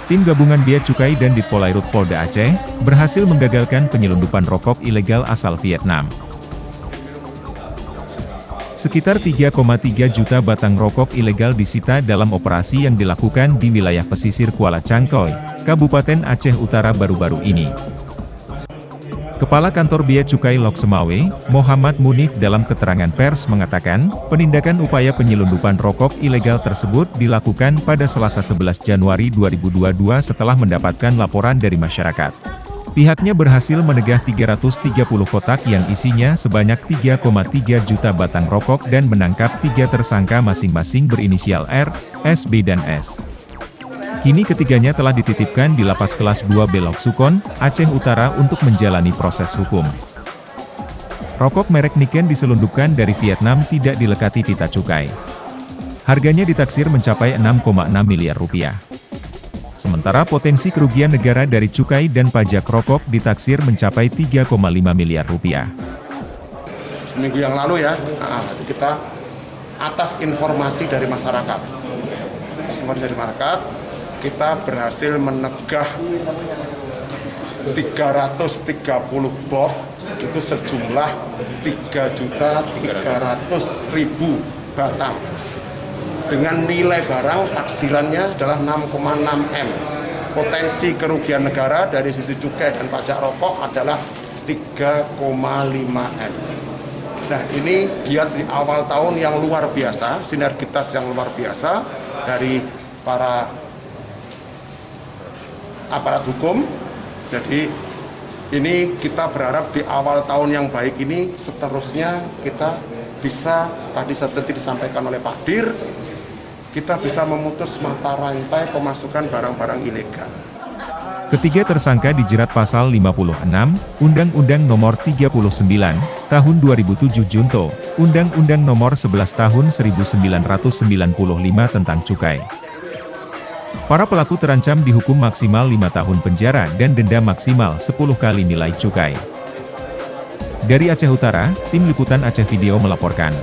Tim gabungan Bea Cukai dan Ditpolairut Polda Aceh berhasil menggagalkan penyelundupan rokok ilegal asal Vietnam. Sekitar 3,3 juta batang rokok ilegal disita dalam operasi yang dilakukan di wilayah pesisir Kuala Cangkoi, Kabupaten Aceh Utara baru-baru ini. Kepala Kantor Bea Cukai Lok Semawe, Muhammad Munif dalam keterangan pers mengatakan, penindakan upaya penyelundupan rokok ilegal tersebut dilakukan pada Selasa 11 Januari 2022 setelah mendapatkan laporan dari masyarakat. Pihaknya berhasil menegah 330 kotak yang isinya sebanyak 3,3 juta batang rokok dan menangkap 3 tersangka masing-masing berinisial R, S, B, dan S. Kini ketiganya telah dititipkan di Lapas Kelas 2 Belok Sukon, Aceh Utara untuk menjalani proses hukum. Rokok merek Niken diselundupkan dari Vietnam tidak dilekati pita cukai. Harganya ditaksir mencapai 6,6 miliar rupiah. Sementara potensi kerugian negara dari cukai dan pajak rokok ditaksir mencapai 3,5 miliar rupiah. Seminggu yang lalu ya, kita atas informasi dari masyarakat. Kita berhasil menegah 330 box, itu sejumlah 3.300.000 batang. Dengan nilai barang taksirannya adalah 6,6 M. Potensi kerugian negara dari sisi cukai dan pajak rokok adalah 3,5 M. Nah, ini giat di awal tahun yang luar biasa, sinergitas yang luar biasa dari para aparat hukum. Jadi ini kita berharap di awal tahun yang baik ini seterusnya kita bisa, tadi seperti disampaikan oleh Pak Dir, kita bisa memutus mata rantai pemasukan barang-barang ilegal. Ketiga tersangka dijerat pasal 56, Undang-Undang Nomor 39, Tahun 2007 Junto, Undang-Undang Nomor 11 Tahun 1995 tentang Cukai. Para pelaku terancam dihukum maksimal 5 tahun penjara dan denda maksimal 10 kali nilai cukai. Dari Aceh Utara, Tim Liputan Aceh Video melaporkan.